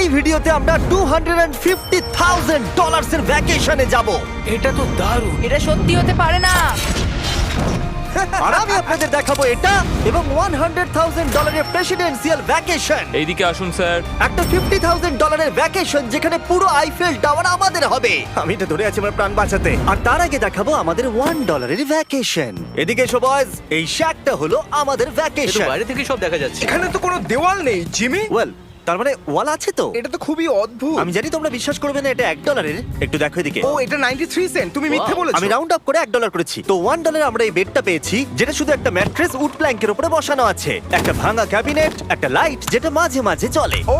এই ভিডিওতে আমরা $250,000 এর ভ্যাকেশনে যাব। এটা তো দারুণ। এটা সত্যি হতে পারে না। আর আমি আপনাদের দেখাবো এটা এবং $100,000 এর প্রেসিডেন্সিয়াল ভ্যাকেশন। এইদিকে আসুন স্যার। একটা $50,000 এর ভ্যাকেশন যেখানে পুরো আইফেল টাওয়ার আমাদের হবে। আমি এটা ধরে আছি আমার প্রাণ বাঁচাতে। আর তার আগে দেখাবো আমাদের $1 এর ভ্যাকেশন। এদিকে এসো বয়স, এই শ্যাকটা হলো আমাদের এটা ভ্যাকেশন। বাইরে থেকে সব দেখা যাচ্ছে। এখানে তো কোনো দেওয়াল নেই জিমি। ওয়েল, তার মানে ওয়াল আছে তো? এটা তো খুবই অদ্ভুত। আমি জানি তোমরা বিশ্বাস করবে না, এটা $1 একটু দেখো এদিকে। ও এটা 93 সেন্ট, তুমি মিথ্যে বলেছো। আমি রাউন্ড আপ করে $1 করেছি। তো $1 আমরা এই বেডটা পেয়েছি, যেটা শুধু একটা ম্যাট্রেস উড প্ল্যাঙ্কের উপরে বসানো আছে, একটা ভাঙা ক্যাবিনেট, একটা লাইট যেটা মাঝে মাঝে জ্বলে। ও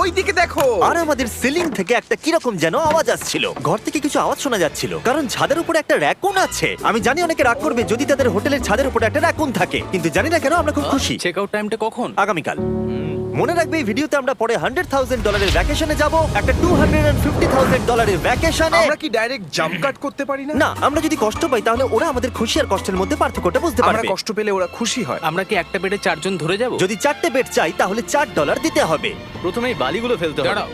ওই দিকে দেখো। আর আমাদের সিলিং থেকে একটা কিরকম যেন আওয়াজ আসছিল। ঘর থেকে কিছু আওয়াজ শোনা যাচ্ছিল, কারণ ছাদের উপরে একটা র‍্যাকুন আছে। আমি জানি অনেকে রাগ করবে যদি তাদের হোটেলের ছাদের উপরে একটা র‍্যাকুন থাকে, কিন্তু জানি না কেন আমরা খুব খুশি। চেক আউট টাইমটা কখন? আগামীকাল। মনে রাখবে এই ভিডিওতে আমরা পরে $100,000 এর ভ্যাকেশনে যাব, একটা $250,000 এর ভ্যাকেশনে। আমরা কি ডাইরেক্ট জাম্প কাট করতে পারি না? না, আমরা যদি কষ্ট পাই তাহলে ওরা আমাদের খুশি আর কষ্টের মধ্যে পার্থক্যটা বুঝতে আমরা পারবে। কষ্ট পেলে ওরা খুশি হয়। আমরা কি একটা বেডে চারজন ধরে যাব? যদি 4টে বেড চাই তাহলে $4 দিতে হবে। প্রথমেই বালিগুলো ফেলতে হবে। দাঁড়াও।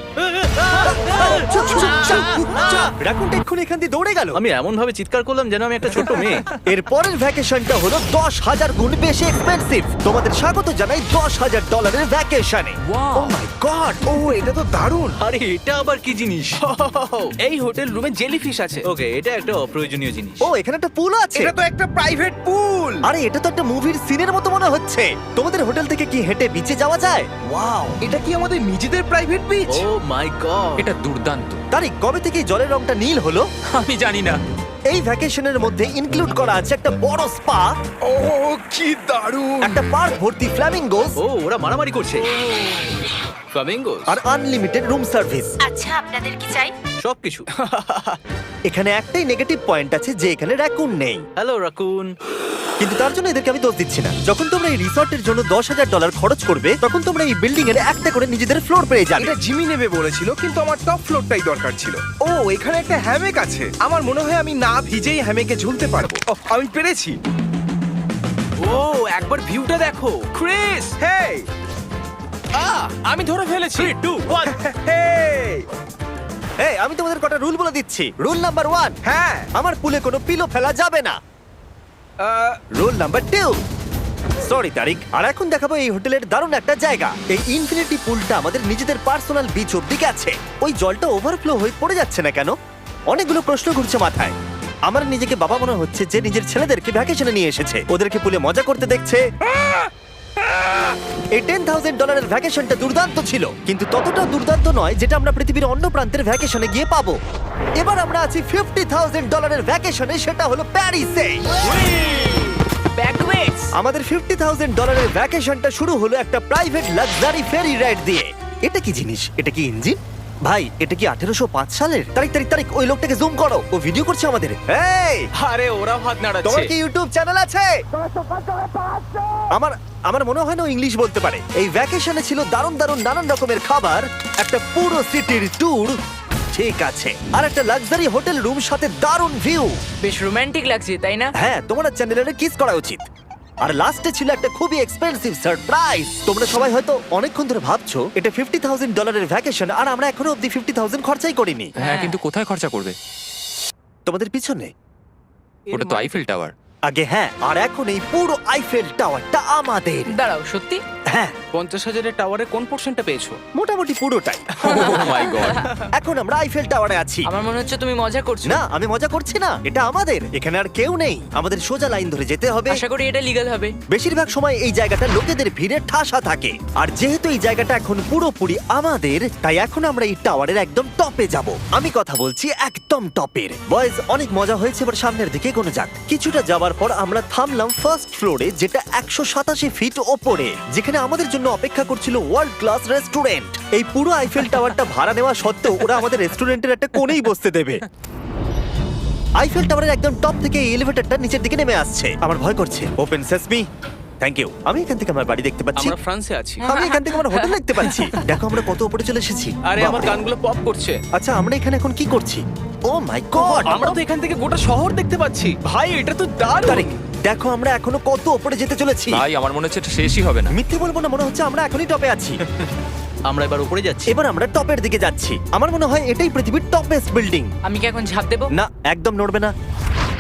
রাকুনটা এক্ষুনি এখান দিয়ে দৌড়ে গেল। আমি এমন ভাবে চিৎকার করলাম যেন আমি একটা ছোট মেয়ে। এর পরের ভ্যাকেশনটা হলো 10,000 গুণ বেশি এক্সপেন্সিভ। তোমাদের স্বাগত জানাই $10,000 এর ভ্যাকেশনে। ও মাই গড, ও এটা তো দারুণ। আরে এটা আবার কি জিনিস? এই হোটেল রুমে জেলিফিশ আছে। ওকে, এটা একটা অপ্রয়োজনীয় জিনিস। ও এখানে একটা পুল আছে। এটা তো একটা প্রাইভেট পুল। আরে এটা তো একটা মুভির সিনের মতো মনে হচ্ছে। তোমাদের হোটেল থেকে কি হেঁটে বিচে যাওয়া যায়? ওয়াও, এটা কি আমাদের নিজেদের প্রাইভেট বিচ? ও মাই গড, এটা দুর্দান্ত। তারিক, কবে থেকে এই জলের রংটা নীল হলো? আমি জানি না। এই ভ্যাকেশনের মধ্যে ইনক্লুড করা আছে একটা বড় স্পা, ও কি দারুণ। একটা পার্ক ভর্তি ফ্ল্যামিঙ্গোস ও ওরা মারামারি করছে। ফ্লামিঙ্গোস আর আনলিমিটেড রুম সার্ভিস। আচ্ছা, আপনাদের কি চাই? সবকিছু। এখানে একটাই নেগেটিভ পয়েন্ট আছে যে এখানে র‍্যাকুন নেই, হ্যালো রাকুন। কিন্তু তার জন্য এদেরকে আমি দোষ দিচ্ছি না। যখন তোমরা এই রিসর্টের জন্য $10,000 খরচ করবে তখন তোমরা এই বিল্ডিং এর একটা করে নিজেদের ফ্লোর পেয়ে যাবে। এটা জিমি নেবে বলেছিল, কিন্তু আমার টপ ফ্লোরটাই দরকার ছিল। ও এখানে একটা হ্যামেক আছে। আমার মনে হয় আমি না ভিজেই হ্যামেকে ঝুলতে পারবো। ওহ, আমি পেরেছি। ও একবার ভিউটা দেখো ক্রিস। হেই আমি ধরে ফেলেছি। 3 2 1 হেই। এই, আমি তোমাদের কটা রুল বলে দিচ্ছি। রুল নাম্বার 1, হ্যাঁ আমার পুলে কোনো পিলো ফেলা যাবে না। রুল নাম্বার 2, সরি তারিক। আর এখন দেখাবো এই হোটেলের দারুণ একটা জায়গা। এই ইনফিনিটি পুলটা আমাদের নিজেদের পার্সোনাল বিচ অব্দি আছে। ওই জলটা ওভারফ্লো হয়ে পড়ে যাচ্ছে না কেন? অনেকগুলো প্রশ্ন ঘুরছে মাথায়। আমার নিজেকে বাবা মনে হচ্ছে যে নিজের ছেলেদেরকে ভ্যাকেশনে নিয়ে এসেছে, ওদেরকে পুলে মজা করতে দেখছে। এই $10,000 এর ভ্যাকেশনটা দুর্দান্ত ছিল, কিন্তু ততটা দুর্দান্ত নয় যেটা আমরা পৃথিবীর অন্য প্রান্তের ভ্যাকেশনে গিয়ে পাবো। এবার আমরা আছি $50,000 এর ভ্যাকেশনে, সেটা হলো প্যারিসে। ব্যাকওয়েটস। আমাদের $50,000 এর ভ্যাকেশনটা শুরু হলো একটা প্রাইভেট লাক্সারি ফেরি রাইড দিয়ে। এটা কি জিনিস? এটা কি ইঞ্জিন? ভাই, এটা কি 1805 সালের? তারিক তারিক তারিক, ওই লোকটাকে জুম করো, ও ভিডিও করছে আমাদের। এই, আরে ওরা হাত তোমার নাড়াচ্ছে। কি ইউটিউব চ্যানেল আছে? আমার মনে হয় না ও ইংলিশ বলতে পারে। এই ভ্যাকেশনে ছিল দারুণ দারুণ নানান রকমের খাবার, একটা পুরো সিটির ট্যুর, ঠিক আছে, আর একটা লাক্সারি হোটেল রুম সাথে দারুণ ভিউ। বেশ রোমান্টিক লাগছে, তাই না? হ্যাঁ, তোমার চ্যানেলের কিস করা উচিত। আর লাস্টে ছিল একটা খুবই এক্সপেন্সিভ সারপ্রাইজ। তোমরা সবাই হয়তো অনেকক্ষণ ধরে ভাবছো এটা $50,000 এর ভ্যাকেশন, আর আমরা এখনো অব্দি 50,000 খরচাই করিনি। হ্যাঁ, কিন্তু কোথায় খরচা করবে? তোমাদের পিছনে ওটা তো আইফেল টাওয়ার। আগে, হ্যাঁ, আর এখন এই পুরো আইফেল টাওয়ারটা আমাদের। দাঁড়াও, সত্যি? হ্যাঁ, 50,000 এর টাওয়ারের কোন পোরশনটা পেয়েছো? মোটামুটি পুরোটাই। ও মাই গড। এখন আমরা আইফেল টাওয়ারে আছি। আমার মনে হচ্ছে তুমি মজা করছো। না, আমি মজা করছি না, এটা আমাদের। এখানে আর কেউ নেই, আমাদের সোজা লাইন ধরে যেতে হবে। আশা করি এটা লিগ্যাল হবে। বেশিরভাগ সময় এই জায়গাটা লোকেদের ভিড়ে ঠাসা থাকে, আর যেহেতু এই জায়গাটা এখন পুরোপুরি আমাদের, তাই এখন আমরা এই টাওয়ারের একদম টপে যাব। আমি কথা বলছি একদম টপের। বয়েজ, অনেক মজা হয়েছে, এবার সামনের দিকে কোনো যাক। কিছুটা যাওয়ার পর আমরা থামলাম ফার্স্ট ফ্লোরে, যেটা 187 ফিট ওপরে, যেখানে আমাদের জন্য অপেক্ষা করছিল ওয়ার্ল্ড ক্লাস রেস্টুরেন্ট। এই পুরো আইফেল টাওয়ারটা ভাড়া নেওয়া সত্ত্বেও ওরা আমাদের রেস্টুরেন্টের একটা কোণেই বসতে দেবে। আইফেল টাওয়ারের একদম টপ থেকে এই এলিভেটরটা নিচের দিকে নেমে আসছে। আমার ভয় করছে। Open sesame. Thank you. আমি এখান থেকে আমার বাড়ি দেখতে পাচ্ছি। আমরা ফ্রান্সে আছি। আমি এখান থেকে আমার হোটেল দেখতে পাচ্ছি। দেখো আমরা কত উপরে চলে এসেছি। আরে আমার বাপরে। কানগুলো পপ করছে। আচ্ছা, আমরা এখানে এখন কি করছি? ও মাই গড, আমরা তো এখান থেকে গোটা শহর দেখতে পাচ্ছি। ভাই এটা তো দারুণ। তারিক, দেখো আমরা এখনো কত উপরে যেতে চলেছি। ভাই, আমার মনে হচ্ছে এটা শেষই হবে না। মিথ্যে বলবো না, মনে হচ্ছে আমরা এখনই টপে আছি। আমরা এবার উপরে যাচ্ছি। এবার আমরা টপের দিকে যাচ্ছি। আমার মনে হয় এটাই পৃথিবীর টপ বেস্ট বিল্ডিং। আমি কি এখন ঝাঁপ দেবো? না, একদম নড়বে না।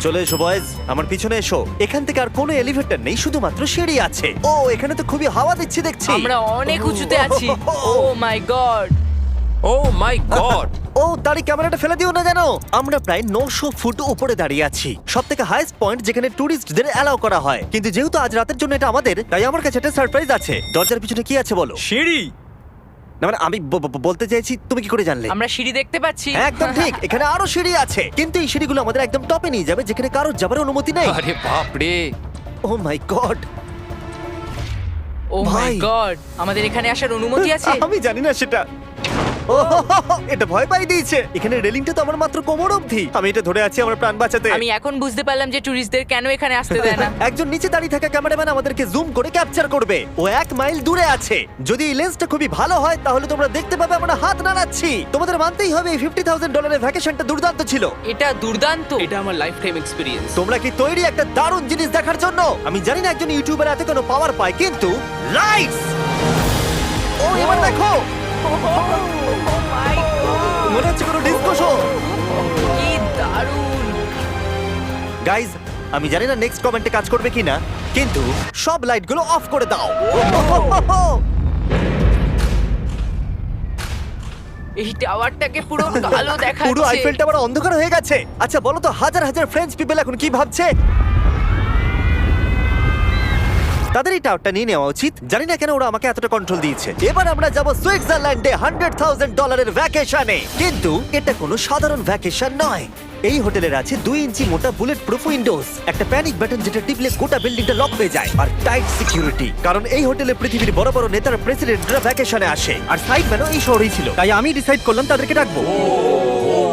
চলে এসো বয়েজ, আমার পিছনে এসো। এখান থেকে আর কোনো এলিভেটর নেই, শুধুমাত্র সিঁড়ি আছে। ও, এখানে তো খুবই হাওয়া দিচ্ছে দেখছি। আমরা অনেক উঁচুতে আছি। ও মাই গড! ও মাই গড! ও, তারই ক্যামেরাটা ফেলে দিও না জানো। আমরা প্রায় 900 ফুট উপরে দাঁড়িয়ে আছি, সব থেকে হাইস্ট পয়েন্ট যেখানে টুরিস্টদের অ্যালাউ করা হয়। কিন্তু যেহেতু আজ রাতের জন্য এটা আমাদের, তাই আমার কাছে একটা সারপ্রাইজ আছে। দরজার পিছনে কি আছে বলো? সিঁড়ি। না মানে আমি বলতে চাইছি, তুমি কি করে জানলে? আমরা সিঁড়ি দেখতে পাচ্ছি। হ্যাঁ, একদম ঠিক। এখানে আরো সিঁড়ি আছে, কিন্তু এই সিঁড়িগুলো আমাদের একদম টপে নিয়ে যাবে, যেখানে কারোর যাবার অনুমতি নেই। আরে বাপ রে! ও মাই গড! ও মাই ভাই। গড! আমাদের এখানে আসার অনুমতি আছে? আমি জানি না সেটা। ও, এটা ভয় পাই দিয়েছে। এখানে রেলিংটা তো আমার মাত্র কোমর অবধি। আমি এটা ধরে আছি আমার প্রাণ বাঁচাতে। আমি এখন বুঝতে পারলাম যে ট্যুরিস্টদের কেন এখানে আসতে দেয় না। একজন নিচে দাঁড়িয়ে থাকা ক্যামেরাম্যান আমাদেরকে জুম করে ক্যাপচার করবে। ও 1 মাইল দূরে আছে। যদি এই লেন্সটা খুবই ভালো হয় তাহলে তোমরা দেখতে পাবে আমরা হাত নাড়াচ্ছি। তোমাদের মানতেই হবে এই $50,000 ভ্যাকেশনটা দুর্দান্ত ছিল। এটা দুর্দান্ত। এটা আমার লাইফ টাইম এক্সপিরিয়েন্স। তোমরা কি তৈরি একটা দারুণ জিনিস দেখার জন্য? আমি জানি না একজন ইউটিউবার এত কোনো পাওয়ার পায়, কিন্তু লাইটস! ও, এবার দেখো, মনে হচ্ছে কোনো ডিস্কো শো। কি দারুণ! গাইজ, আমি জানি না নেক্সট কমেন্টে কাজ করবে কিনা, কিন্তু সব লাইটগুলো অফ করে দাও। এই টাওয়ারটাকে পুরো কালো দেখাচ্ছে। পুরো আইফেল টাওয়ার অন্ধকার হয়ে গেছে। আচ্ছা বলো তো, হাজার হাজার ফ্রেঞ্চ পিপল এখন কি ভাবছে? তাদের এই টাওয়ারটা নিয়ে নেওয়া উচিত। জানি না কেন ওরা আমাকে এতটা কন্ট্রোল দিয়েছে। এবার আমরা যাব সুইজারল্যান্ডে $100,000 ভ্যাকেশনে। কিন্তু এটা কোনো সাধারণ ভ্যাকেশন নয়। এই হোটেলের আছে 2 ইঞ্চি মোটা বুলেট প্রুফ উইন্ডোজ, একটা প্যানিক বাটন যেটা টিপলে গোটা বিল্ডিংটা লক হয়ে যায়, আর টাইট সিকিউরিটি। কারণ এই হোটেলে পৃথিবীর বড় বড় নেতারা, প্রেসিডেন্টরা ভ্যাকেশনে আসে। আর সাইডম্যানও এই শহরেই ছিল, তাই আমি ডিসাইড করলাম তাদেরকে ডাকবো।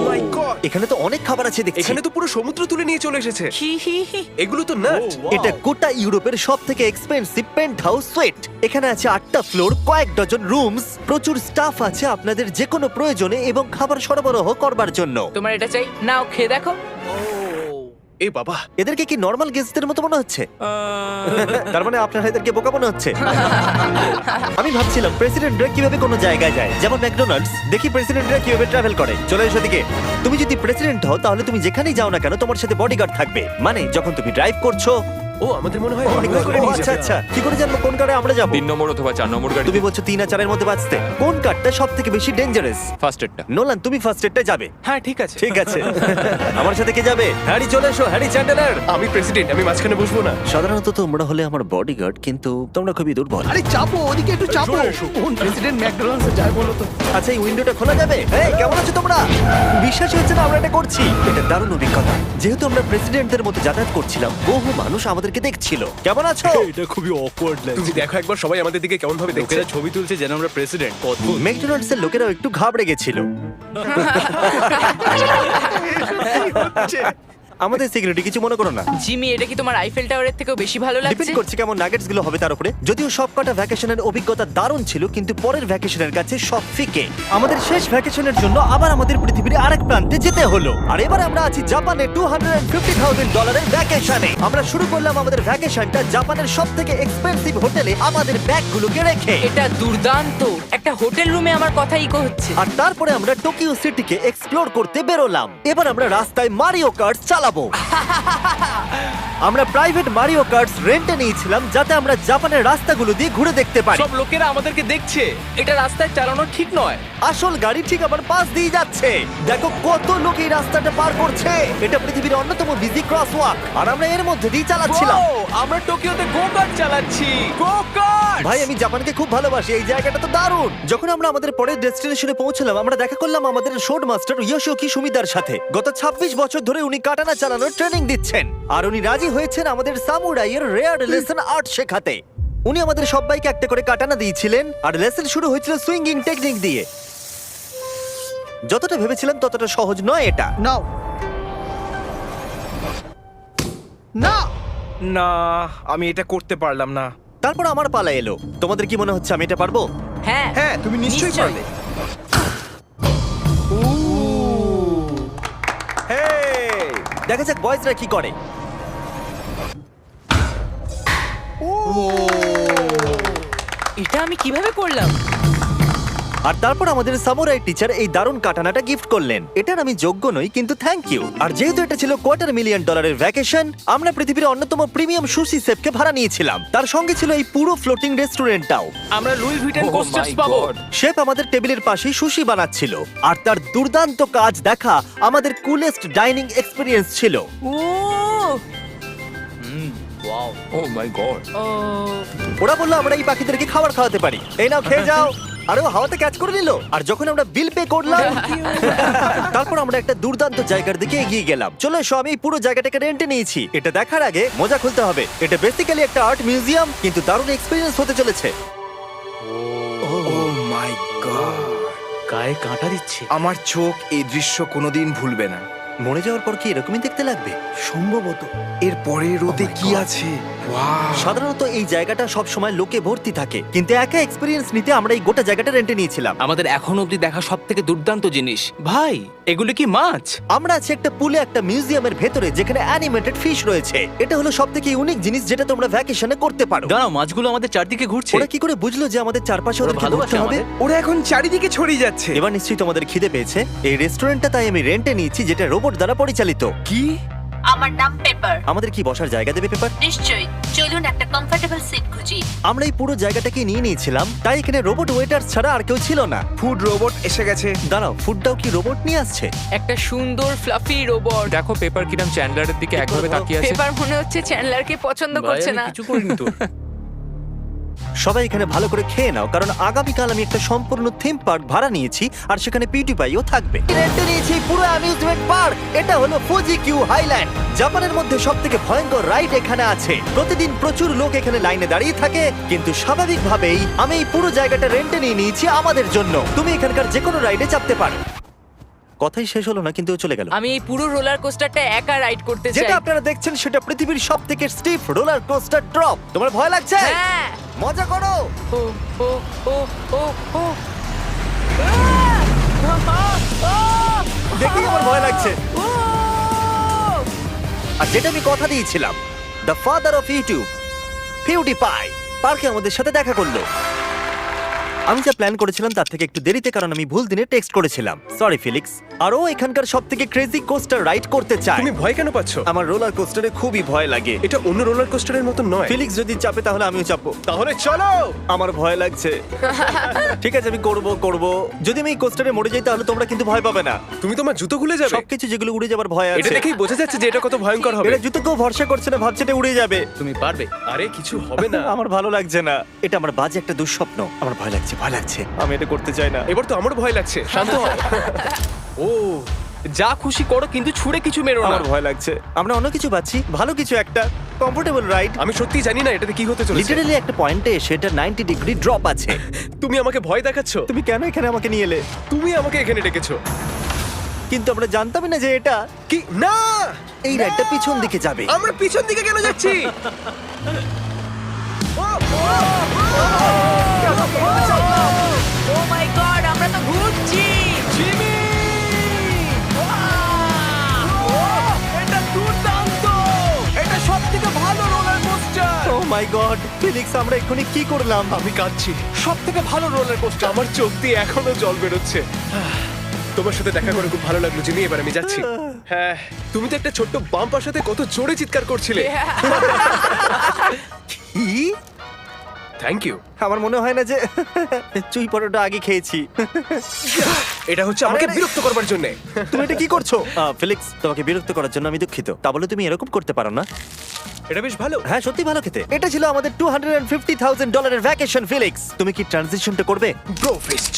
মাই গড, এখানে তো অনেক খাবার আছে দেখছি। এখানে তো পুরো সমুদ্র তুলে নিয়ে চলে এসেছে। হি হি হি। এগুলো তো নাট। এটা গোটা ইউরোপের সব থেকে এক্সপেন্সিভ পেন্ট হাউস সুইট। এখানে আছে 8টা ফ্লোর, কয়েক ডজন রুমস, প্রচুর স্টাফ আছে আপনাদের যে কোনো প্রয়োজনে এবং খাবার সরবরাহ করবার জন্য। তোমার এটা চাই? নাও খেয়ে দেখো। এ বাবা, এদেরকে কি নর্মাল গেস্টদের মতো মনে হচ্ছে? তার মানে আপনারা এদেরকে বোকা মনে হচ্ছে। আমি ভাবছিলাম প্রেসিডেন্টরা কিভাবে কোনো জায়গায় যায়, যেমন ম্যাকডোনাল্ডস। দেখি প্রেসিডেন্টরা কিভাবে ট্রাভেল করে। চলে এসো দিকে। তুমি যদি প্রেসিডেন্ট হও তাহলে তুমি যেখানেই যাও না কেন তোমার সাথে বডিগার্ড থাকবে। মানে যখন তুমি ড্রাইভ করছো। ও আমাদের মনে হয় অনেক করে ও, নিয়ে আচ্ছা যাবে। আচ্ছা, কি করে জানবো কোন কারে আমরা যাবো? 3 নম্বর অথবা 4 নম্বর গাড়ি। তুমি বলছো 3 আর 4 এর মধ্যে বাঁচতে। কোন কারটা সব থেকে বেশি ডেঞ্জারাস? ফার্স্ট এডটা। নোলান, তুমি ফার্স্ট এডটা যাবে। হ্যাঁ ঠিক আছে। ঠিক আছে। আমার সাথে কে যাবে? হ্যারি চলে এসো, হ্যারি চ্যান্ডেলার। আমি প্রেসিডেন্ট, আমি মাঝখানে বসবো না। সাধারণত তোমরা হলে আমার বডিগার্ড, কিন্তু তোমরা খুবই দুর্বল। আরে চাপো ওদিকে, একটু চাপো। কোন প্রেসিডেন্ট ম্যাকডোনাল্ডসে যায় বলো তো? আচ্ছা, এই উইন্ডোটা খোলা যাবে? এই, কেমন আছো তোমরা? বিশ্বাসই হচ্ছে না আমরা এটা করছি। এটা দারুণ অভিজ্ঞতা। যেহেতু আমরা প্রেসিডেন্টদের মতো যাতায়াত করছিলাম, বহু মানুষ আমাদেরকে দেখছিল। কেমন আছো? এটা খুবই অকওয়ার্ড তুমি দেখো একবার সবাই আমাদের দিকে কেমন ভাবে দেখছে। লোকেরা ছবি তুলছে যেন আমরা প্রেসিডেন্ট। অদ্ভুত। ম্যাকডোনাল্ডস এর লোকেরাও একটু ঘাবড়ে গেছিল। আমাদের সিকিউরিটি কিছু মনে করো না। জিমি, এটা কি তোমার আইফেল টাওয়ারের থেকেও বেশি ভালো লাগছে? ডিপেন্ড করছে কেমন নাগেটস গুলো হবে তার উপরে। যদিও সবকটা ভ্যাকেশনের অভিজ্ঞতা দারুণ ছিল, কিন্তু পরের ভ্যাকেশনের কাছে সব ফিকে। আমাদের শেষ ভ্যাকেশনের জন্য আবার আমাদের পৃথিবীর আরেক প্রান্তে যেতে হলো। আর এবার আমরা আছি জাপানে $250,000 ভ্যাকেশনে। আমরা শুরু করলাম আমাদের ভ্যাকেশনটা জাপানের সব থেকে এক্সপেন্সিভ হোটেলে আমাদের ব্যাগগুলোকে রেখে। এটা দুর্দান্ত। একটা হোটেল রুমে আমার কথা ইকো হচ্ছে। আর তারপরে আমরা টোকিও সিটিকে এক্সপ্লোর করতে বেরোলাম। এবার আমরা রাস্তায় মারিও কার্টস চালাবো। আমরা প্রাইভেট মারিও কার্টস রেন্টে নিয়েছিলাম, যাতে আমরা জাপানের রাস্তাগুলো দিয়ে ঘুরে দেখতে পারি। সব লোকেরা আমাদেরকে দেখছে। এটা রাস্তায় চালানো ঠিক নয়। আসল গাড়ি ঠিক আমার পাশ দিয়ে যাচ্ছে। দেখো কত লোক এই রাস্তাটা পার করছে। এটা পৃথিবীর অন্যতম বিজি ক্রসওয়াক, আর আমরা এর মধ্যে দিয়ে চালাচ্ছিলাম। ও, আমরা টোকিওতে গো কার্ট চালাচ্ছি। গো কার্ট। ভাই, আমি জাপানকে খুব ভালোবাসি। এই জায়গাটা তো দারুণ। যখন আমরা আমাদের পরের ডেস্টিনেশনে পৌঁছলাম, আমরা দেখা করলাম আমাদের শোড মাস্টার ইয়োশিওকি সুমিদার সাথে। গত 26 বছর ধরে উনি কাটানা চালানোর ট্রেনিং দিচ্ছেন, আর উনি রাজি হয়েছেন আমাদের সামুরাইয়ের রেয়ার লেসন আর্ট শেখাতে। উনি আমাদের সবাইকে একটা করে কাটানা দিয়েছিলেন, আর লেসন শুরু হয়েছিল সুইঙ্গিং টেকনিক দিয়ে। যতটা ভেবেছিলাম ততটা সহজ নয় এটা। নাও না, না, আমি এটা করতে পারলাম না। তারপর আমার পালা এলো। তোমাদের কি মনে হচ্ছে আমি এটা পারবো? হ্যাঁ হ্যাঁ, তুমি নিশ্চয়ই পারবে। হেই, দেখা যাক বয়েজরা কি করে। এটা আমি কিভাবে করলাম? আর তারপর আমাদের সামুরাই টিচার এই দারুণ কাটানাটা গিফট করলেন। এটার আমি যোগ্য নই, কিন্তু থ্যাংক ইউ। আর যেহেতু এটা ছিল $250,000,000 ভ্যাকেশন, আমরা পৃথিবীর অন্যতম প্রিমিয়াম সুশি শেফকে ভাড়া নিয়েছিলাম। তার সঙ্গে ছিল এই পুরো ফ্লোটিং রেস্টুরেন্টটাও। আমরা লুই ভিটেন Oh কোস্টার্স my পাবো। God! শেফ আমাদের টেবিলের পাশেই সুশি বানাচ্ছিল, আর তার দুর্দান্ত কাজ দেখা আমাদের কুলেস্ট ডাইনিং এক্সপিরিয়েন্স ছিল। ও ওয়াও। Oh my god! ও ওরা বললো আমরা এই পাখিদেরকে খাবার খাওয়াতে পারি, এই নাও খেয়ে যাও। আরে ও হাওয়াতে ক্যাচ করে নিল। আর যখন আমরা বিল পে করলাম, তারপর আমরা একটা দুর্দান্ত জায়গার দিকে এগিয়ে গেলাম। চলো এসো, আমি এই পুরো জায়গাটাকে রেন্টে নিয়েছি। এটা দেখার আগে মজা খুলতে হবে। এটা বেসিক্যালি একটা আর্ট মিউজিয়াম, কিন্তু দারুণ এক্সপিরিয়েন্স হতে চলেছে। ও মাই গড, গায়ে কাঁটা দিচ্ছে। আমার চোখ এই দৃশ্য কোনোদিন ভুলবে না। মরে যাওয়ার পর কি এরকমই দেখতে লাগবে? সম্ভবত এর পরে রোদে কি আছে। ওয়াও, সাধারণত এই জায়গাটা সব সময় লোকে ভর্তি থাকে, কিন্তু একা এক্সপিরিয়েন্স নিতে আমরা এই গোটা জায়গাটা রেন্টে নিয়েছিলাম। আমাদের এখন অবধি দেখা সবথেকে দুর্দান্ত জিনিস। ভাই, এগুলো কি মাছ? আমরা আছি একটা পুলে, একটা মিউজিয়ামের ভেতরে, যেখানে অ্যানিমেটেড ফিশ রয়েছে। এটা হলো সবথেকে ইউনিক জিনিস যেটা তোমরা ভ্যাকেশনে করতে পারো। দাঁড়াও, মাছগুলো আমাদের চারদিকে ঘুরছে। ওরা কি করে বুঝলো যে আমাদের চারপাশে ওরা ওদেরকে ভালোবাসে ঘুরতে হবে? আমাদের। ওরা এখন চারিদিকে ছড়িয়ে যাচ্ছে। এবার নিশ্চয়ই তোমাদের খিদে পেয়েছে। এই রেস্টুরেন্টটা তাই আমি রেন্টে নিয়েছি, যেটা রোবট দ্বারা পরিচালিত। কি? আমার নাম পেপার। আমাদের কি বসার জায়গা দেবে পেপার? নিশ্চয়ই, চলুন একটা কমফোর্টেবল সিট খুঁজি। আমরা এই পুরো জায়গাটাকে নিয়ে নিয়েছিলাম, তাই এখানে রোবট ওয়েটার ছাড়া আর কেউ ছিল না। ফুড রোবট এসে গেছে। দাঁড়াও, ফুডটাও কি রোবট নিয়ে আসছে? একটা সুন্দর ফ্লাফি রোবট। দেখো পেপার কিরম চ্যান্ডলারের দিকে একভাবে তাকিয়ে আছে। পেপার মনে হচ্ছে চ্যান্ডলারকে পছন্দ ভাই, করছে আমি না। কিছু করিনি তো। সবাই এখানে ভালো করে খেয়ে নাও, কারণ আগামীকাল আমি একটা সম্পূর্ণ থিম পার্ক ভাড়া নিয়েছি, আর সেখানে পিউটিপাইও থাকবে। রেন্টে নিয়েছি পুরো অ্যামিউজমেন্ট পার্ক। এটা হলো ফুজি কিউ হাইল্যান্ড। জাপানের মধ্যে সবথেকে ভয়ঙ্কর রাইড এখানে আছে। প্রতিদিন প্রচুর লোক এখানে লাইনে দাঁড়িয়ে থাকে, কিন্তু স্বাভাবিকভাবেই আমি এই পুরো জায়গাটা রেন্টে নিয়ে নিয়েছি আমাদের জন্য। তুমি এখানকার যে কোনো রাইডে চাপতে পারো। কথাই শেষ হলো না, কিন্তু ও চলে গেল। আমি এই পুরো রোলার কোস্টারটা একা রাইড করতে চাই। যেটা আপনারা দেখছেন সেটা পৃথিবীর সবথেকে স্টিফ রোলার কোস্টার ড্রপ। তোমার ভয় লাগছে? হ্যাঁ। মজা করো। ও ও ও ও ও দেখেই আমার ভয় লাগছে। আর যেটা আমি কথা দিয়েছিলাম, দ্য ফাদার অফ ইউটিউব, পিউটিপাই, পার্কে আমাদের সাথে দেখা করলো। আমি যা প্ল্যান করেছিলাম তার থেকে একটু দেরিতে, কারণ আমি ভুল দিনে টেক্সট করেছিলাম। সরি ফিলিক্স। আর ও এখানকার সবথেকে ক্রেজি কোস্টার রাইড করতে চায়। তুমি ভয় কেন পাচ্ছ? আমার রোলার কোস্টারে খুবই ভয় লাগে। এটা অন্য রোলার কোস্টারের মতো নয়। ফিলিক্স যদি চাপে তাহলে আমিও চাপবো। তাহলে চলো। আমার ভয় লাগছে। ঠিক আছে, আমি করব। যদি আমি এই কোস্টারে মরে যাই তাহলে তোমরা কিন্তু ভয় পাবে না। তুমি তোমার জুতো খুলে যাবে। সবকিছু যেগুলো উড়ে যাবার ভয় এটা আছে। দেখেই বোঝা যাচ্ছে যে এটা কত ভয়ঙ্কর হবে। এটা জুতো কেউ ভরসা করছে না, ভাবছে এটা উড়ে যাবে। তুমি পারবে। আরে কিছু হবে না। আমার ভালো লাগছে না। এটা আমার বাজে একটা দুঃস্বপ্ন। আমার ভয় লাগছে। আমি এটা করতে চাই না। এবার তো আমার ভয় লাগছে। শান্ত হও। ও, যা খুশি করো, কিন্তু ছুঁড়ে কিছু মেরো না। আমার ভয় লাগছে। আমরা অন্য কিছু পাচ্ছি, ভালো কিছু, একটা কমফোর্টেবল রাইড। আমি সত্যি জানি না এটাতে কি হতে চলেছে। লিটারালি একটা পয়েন্টে এসে এটা 90 ডিগ্রি ড্রপ আছে। তুমি আমাকে ভয় দেখাচ্ছ। তুমি কেন এখানে আমাকে নিয়ে এলে? তুমি আমাকে এখানে ডেকেছো। কিন্তু আমরা জানতামই না যে এটা কি না, এই রাইডটা পিছন দিকে যাবে। আমরা পিছন দিকে কেন যাচ্ছি? ও মাই গড, আমরা তো ঘুরছি। জিমি! এটা দুর্দান্ত! এটা সবথেকে ভালো রোলার কোস্টার। ও মাই গড, ফিলিক্স, আমরা এক্ষুনি কি করলাম? আমি কাঁদছি। সবথেকে ভালো রোলার কোস্টার। আমার চোখ দিয়ে এখনো জল বেরোচ্ছে। তোমার সাথে দেখা করে খুব ভালো লাগলো জিমি। এবার আমি যাচ্ছি। হ্যাঁ, তুমি তো একটা ছোট্ট বাম্পার সাথে কত জোরে চিৎকার করছিলে। কি? Thank you. আমার মনে হয় না যে চুই পরোটা আগে খেয়েছি। এটা হচ্ছে আমাকে আরে, বিরক্ত করবার জন্য। তুমি এটা কি করছো? ফিলিক্স, তোমাকে বিরক্ত করার জন্য আমি দুঃখিত। তা বলে তুমি এরকম করতে পারো না। এটা বেশ ভালো। হ্যাঁ, সত্যি ভালো খেতে। এটা ছিল আমাদের $250,000 ভ্যাকেশন। ফিলিক্স, তুমি কি ট্রানজিশনটা করবে? Bro feast.